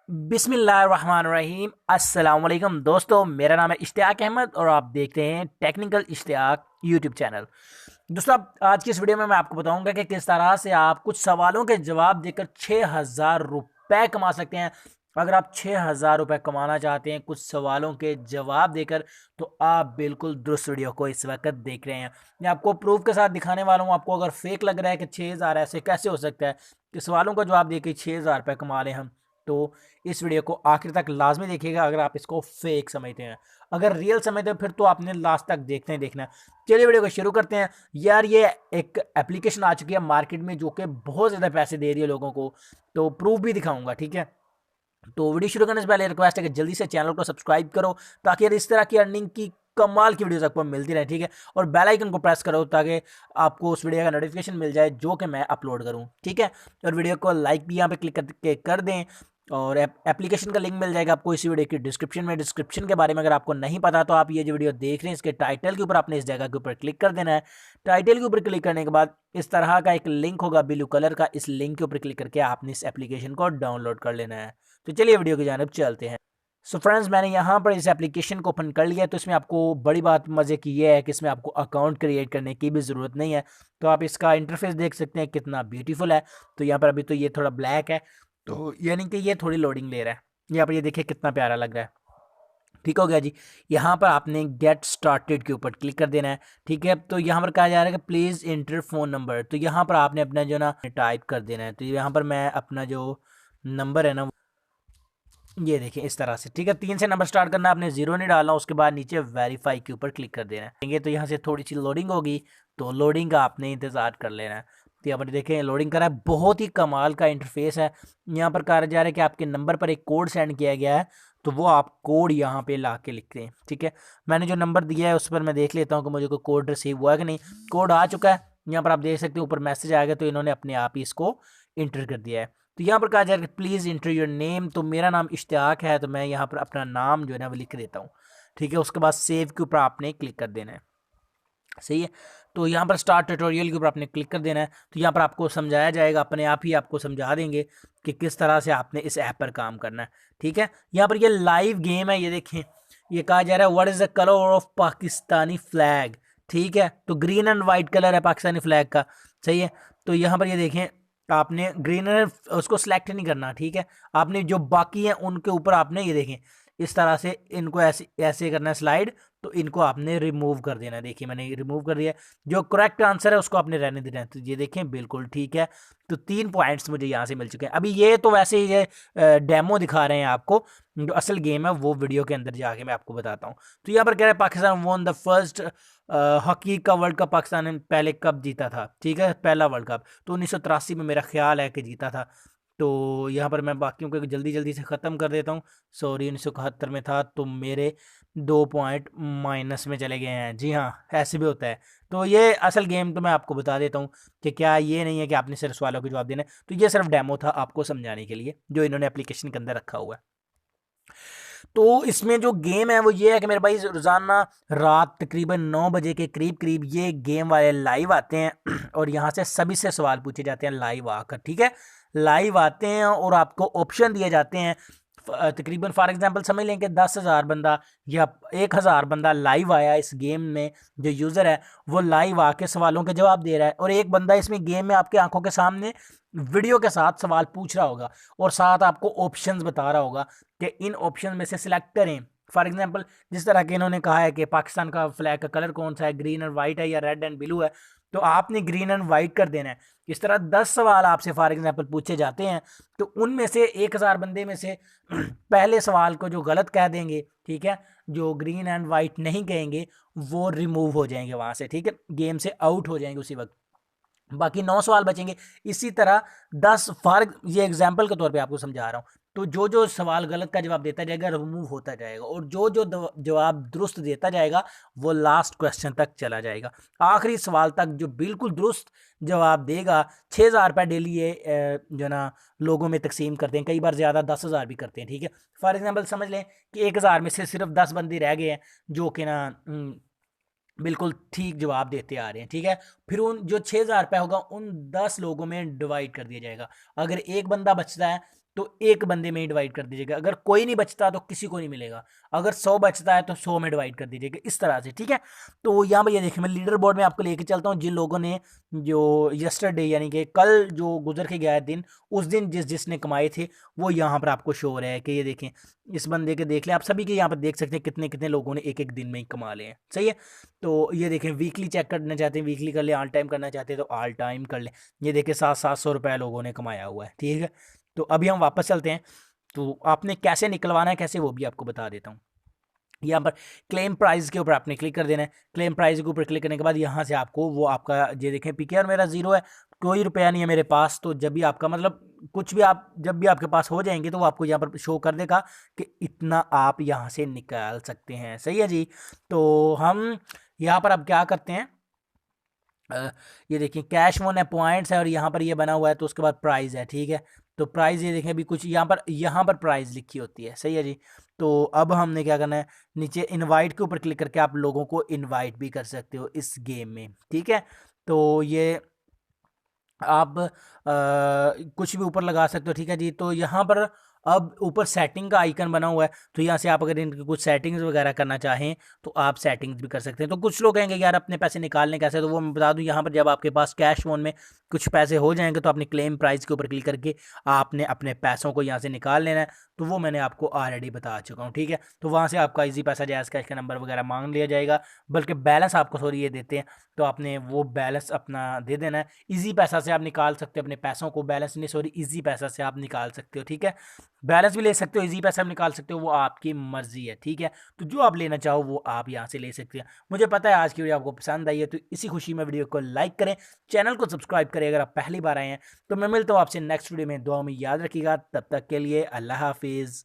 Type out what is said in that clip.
बिस्मिल्लाहिर्रहमानिर्रहीम। अस्सलाम वालेकुम दोस्तों, मेरा नाम है इश्तियाक अहमद और आप देखते हैं टेक्निकल इश्तियाक यूट्यूब चैनल। दोस्तों, आज की इस वीडियो में मैं आपको बताऊंगा कि किस तरह से आप कुछ सवालों के जवाब देकर 6,000 रुपये कमा सकते हैं। अगर आप 6,000 रुपये कमाना चाहते हैं कुछ सवालों के जवाब देकर, तो आप बिल्कुल दुरुस्त वीडियो को इस वक्त देख रहे हैं। मैं आपको प्रूफ के साथ दिखाने वाला हूँ। आपको अगर फेक लग रहा है कि 6,000 ऐसे कैसे हो सकता है कि सवालों का जवाब देकर 6,000 रुपये कमा लें हम, तो इस वीडियो को आखिर तक लाजमी देखिएगा अगर आप इसको फेक समझते हैं। अगर रियल समझते हैं फिर तो आपने लास्ट तक देखना है। चलिए वीडियो को शुरू करते हैं। यार, ये एक एप्लीकेशन आ चुकी है मार्केट में जो कि बहुत ज़्यादा पैसे दे रही है लोगों को, तो प्रूफ भी दिखाऊंगा, ठीक है। तो वीडियो शुरू करने से पहले रिक्वेस्ट है कि जल्दी से चैनल को सब्सक्राइब करो ताकि यार इस तरह की अर्निंग की कमाल की वीडियोस आपको मिलती रहे, ठीक है। और बेल आइकन को प्रेस करो ताकि आपको उस वीडियो का नोटिफिकेशन मिल जाए जो कि मैं अपलोड करूं, ठीक है। और वीडियो को लाइक भी यहाँ पे क्लिक करके कर दें। और एप्लीकेशन का लिंक मिल जाएगा आपको इसी वीडियो की डिस्क्रिप्शन में। डिस्क्रिप्शन के बारे में अगर आपको नहीं पता तो आप ये जो वीडियो देख रहे हैं इसके टाइटल के ऊपर आपने इस जगह के ऊपर क्लिक कर देना है। टाइटल के ऊपर क्लिक करने के बाद इस तरह का एक लिंक होगा ब्लू कलर का, इस लिंक के ऊपर क्लिक करके आपने इस एप्लीकेशन को डाउनलोड कर लेना है। तो चलिए वीडियो की जानिब चलते हैं। सो फ्रेंड्स, मैंने यहाँ पर इस एप्लीकेशन को ओपन कर लिया। तो इसमें आपको बड़ी बात मज़े की ये है कि इसमें आपको अकाउंट क्रिएट करने की भी ज़रूरत नहीं है। तो आप इसका इंटरफेस देख सकते हैं कितना ब्यूटीफुल है। तो यहाँ पर अभी तो ये थोड़ा ब्लैक है, तो यानी कि ये थोड़ी लोडिंग ले रहा है। यहाँ पर ये देखिए कितना प्यारा लग रहा है। ठीक हो गया जी। यहाँ पर आपने गेट स्टार्टेड के ऊपर क्लिक कर देना है, ठीक है। तो यहाँ पर कहा जा रहा है कि प्लीज़ इंटर फ़ोन नंबर। तो यहाँ पर आपने अपना जो ना टाइप कर देना है। तो यहाँ पर मैं अपना जो नंबर है ना, ये देखिए इस तरह से, ठीक है। 3 से नंबर स्टार्ट करना है, आपने 0 नहीं डालना। उसके बाद नीचे वेरीफाई के ऊपर क्लिक कर देना है। तो यहाँ से थोड़ी सी लोडिंग होगी, तो लोडिंग का आपने इंतज़ार कर लेना है। तो यहाँ पर देखें लोडिंग कर रहा है। बहुत ही कमाल का इंटरफेस है। यहाँ पर कहा जा रहा है कि आपके नंबर पर एक कोड सेंड किया गया है, तो वो आप कोड यहाँ पे ला के लिखते हैं, ठीक है। मैंने जो नंबर दिया है उस पर मैं देख लेता हूँ कि मुझे कोई कोड रिसीव हुआ है कि नहीं। कोड आ चुका है। यहाँ पर आप देख सकते हैं ऊपर मैसेज आएगा, तो इन्होंने अपने आप ही इसको इंटर कर दिया है। तो यहाँ पर कहा जा रहा है प्लीज़ इंटर योर नेम। तो मेरा नाम इश्तियाक है, तो मैं यहाँ पर अपना नाम जो है ना वो लिख देता हूँ, ठीक है। उसके बाद सेव के ऊपर आपने क्लिक कर देना है, सही है। तो यहाँ पर स्टार्ट ट्यूटोरियल के ऊपर आपने क्लिक कर देना है। तो यहाँ पर आपको समझाया जाएगा, अपने आप ही आपको समझा देंगे कि किस तरह से आपने इस ऐप पर काम करना है, ठीक है। यहाँ पर ये लाइव गेम है, ये देखें। ये कहा जा रहा है what is the colour of Pakistani flag, ठीक है। तो ग्रीन एंड वाइट कलर है पाकिस्तानी फ्लैग का, सही है। तो यहाँ पर ये देखें, आपने ग्रीन उसको सिलेक्ट नहीं करना, ठीक है। आपने जो बाकी हैं उनके ऊपर आपने ये देखें इस तरह से इनको ऐसे ऐसे करना है स्लाइड, तो इनको आपने रिमूव कर देना है। देखिए मैंने रिमूव कर दिया। जो करेक्ट आंसर है उसको आपने रहने देना है। तो ये देखें बिल्कुल ठीक है। तो 3 पॉइंट्स मुझे यहाँ से मिल चुके हैं। अभी ये तो वैसे ही ये डेमो दिखा रहे हैं आपको, जो असल गेम है वो वीडियो के अंदर जाके मैं आपको बताता हूँ। तो यहाँ पर कह रहा है Pakistan won the first hockey का वर्ल्ड कप। पाकिस्तान ने पहले कब जीता था, ठीक है, पहला वर्ल्ड कप तो 1983 में मेरा ख्याल है कि जीता था। तो यहाँ पर मैं बाकियों को जल्दी जल्दी से ख़त्म कर देता हूँ। सॉरी, 1971 में था, तो मेरे 2 पॉइंट माइनस में चले गए हैं। जी हाँ, ऐसे भी होता है। तो ये असल गेम तो मैं आपको बता देता हूँ कि क्या ये नहीं है कि आपने सिर्फ सवालों के जवाब देने। तो ये सिर्फ डेमो था आपको समझाने के लिए, जो इन्होंने एप्लीकेशन के अंदर रखा हुआ है। तो इसमें जो गेम है वो ये है कि मेरे भाई रोज़ाना रात तकरीबन 9 बजे के करीब करीब ये गेम वाले लाइव आते हैं और यहाँ से सभी से सवाल पूछे जाते हैं लाइव आकर, ठीक है। लाइव आते हैं और आपको ऑप्शन दिए जाते हैं। तकरीबन फॉर एग्जांपल समझ लें कि 10,000 बंदा या 1,000 बंदा लाइव आया इस गेम में। जो यूज़र है वो लाइव आके सवालों के जवाब दे रहा है, और एक बंदा इसमें गेम में आपके आंखों के सामने वीडियो के साथ सवाल पूछ रहा होगा और साथ आपको ऑप्शंस बता रहा होगा कि इन ऑप्शन में से सिलेक्ट करें। फॉर एग्जांपल जिस तरह के इन्होंने कहा है कि पाकिस्तान का फ्लैग का कलर कौन सा है, ग्रीन एंड वाइट है या रेड एंड ब्लू है, तो आपने ग्रीन एंड वाइट कर देना है। इस तरह 10 सवाल आपसे फॉर एग्जांपल पूछे जाते हैं, तो उनमें से 1,000 बंदे में से पहले सवाल को जो गलत कह देंगे, ठीक है, जो ग्रीन एंड वाइट नहीं कहेंगे वो रिमूव हो जाएंगे वहाँ से, ठीक है, गेम से आउट हो जाएंगे उसी वक्त। बाकी 9 सवाल बचेंगे। इसी तरह 10 फर्क, ये एग्जाम्पल के तौर पे आपको समझा रहा हूँ। तो जो जो सवाल गलत का जवाब देता जाएगा रिमूव होता जाएगा, और जो जो जवाब दुरुस्त देता जाएगा वो लास्ट क्वेश्चन तक चला जाएगा, आखिरी सवाल तक। जो बिल्कुल दुरुस्त जवाब देगा, 6,000 रुपये डेली ये जो ना लोगों में तकसीम करते हैं, कई बार ज़्यादा 10,000 भी करते हैं, ठीक है। फॉर एग्जाम्पल समझ लें कि 1,000 में से सिर्फ 10 बंदे रह गए हैं जो कि ना बिल्कुल ठीक जवाब देते आ रहे हैं, ठीक है। फिर उन जो 6,000 रुपये होगा उन 10 लोगों में डिवाइड कर दिया जाएगा। अगर एक बंदा बचता है तो एक बंदे में डिवाइड कर दीजिएगा। अगर कोई नहीं बचता तो किसी को नहीं मिलेगा। अगर 100 बचता है तो 100 में डिवाइड कर दीजिएगा, इस तरह से, ठीक है। तो यहाँ पर ये देखिए मैं लीडर बोर्ड में आपको लेके चलता हूँ। जिन लोगों ने जो यस्टरडे यानी कि कल जो गुजर के गया है दिन, उस दिन जिसने कमाए थे वो यहाँ पर आपको शो हो रहा है कि ये देखें इस बंदे के, देख लें आप सभी के यहाँ पर देख सकते हैं कितने कितने लोगों ने एक एक दिन में ही कमा लिए हैं। सही है। तो ये देखें वीकली चेक करना चाहते हैं वीकली कर ले, ऑल टाइम करना चाहते हैं तो ऑल टाइम कर ले। ये देखें 700 रुपये लोगों ने कमाया हुआ है, ठीक है। तो अभी हम वापस चलते हैं। तो आपने कैसे निकलवाना है कैसे वो भी आपको बता देता हूँ। यहाँ पर क्लेम प्राइस के ऊपर आपने क्लिक कर देना है। क्लेम प्राइस के ऊपर क्लिक करने के बाद यहाँ से आपको वो आपका ये देखें पीकेआर मेरा 0 है, कोई रुपया नहीं है मेरे पास। तो जब भी आपका मतलब कुछ भी आप जब भी आपके पास हो जाएंगे तो वो आपको यहाँ पर शो कर देगा कि इतना आप यहाँ से निकाल सकते हैं। सही है जी। तो हम यहाँ पर अब क्या करते हैं, ये देखिए कैश वन है, पॉइंट्स है और यहाँ पर ये बना हुआ है तो उसके बाद प्राइस है, ठीक है। तो प्राइस ये देखें अभी कुछ यहाँ पर प्राइस लिखी होती है। सही है जी। तो अब हमने क्या करना है, नीचे इनवाइट के ऊपर क्लिक करके आप लोगों को इनवाइट भी कर सकते हो इस गेम में, ठीक है। तो ये आप कुछ भी ऊपर लगा सकते हो, ठीक है जी। तो यहाँ पर अब ऊपर सेटिंग का आइकन बना हुआ है, तो यहाँ से आप अगर इनकी कुछ सेटिंग्स वगैरह करना चाहें तो आप सेटिंग्स भी कर सकते हैं। तो कुछ लोग कहेंगे यार अपने पैसे निकालने कैसे, तो वो मैं बता दूं यहाँ पर जब आपके पास कैश फोन में कुछ पैसे हो जाएंगे तो अपने क्लेम प्राइस के ऊपर क्लिक करके आपने अपने पैसों को यहाँ से निकाल लेना है। तो वो मैंने आपको ऑलरेडी बता चुका हूँ, ठीक है। तो वहाँ से आपका इजी पैसा जायज़ कैश का नंबर वगैरह मांग लिया जाएगा, बल्कि बैलेंस आपको सॉरी ये देते हैं तो आपने वो बैलेंस अपना दे देना है। इजी पैसा से आप निकाल सकते हो अपने पैसों को, बैलेंस नहीं सॉरी इजी पैसा से आप निकाल सकते हो, ठीक है। बैलेंस भी ले सकते हो, इजी पैसा भी निकाल सकते हो, वो आपकी मर्जी है, ठीक है। तो जो आप लेना चाहो वो आप यहाँ से ले सकते हैं। मुझे पता है आज की वीडियो आपको पसंद आई है, तो इसी खुशी में वीडियो को लाइक करें, चैनल को सब्सक्राइब करें अगर आप पहली बार आए हैं। तो मैं मिलता हूँ आपसे नेक्स्ट वीडियो में, दुआ में याद रखिएगा। तब तक के लिए अल्लाह हाफिज़।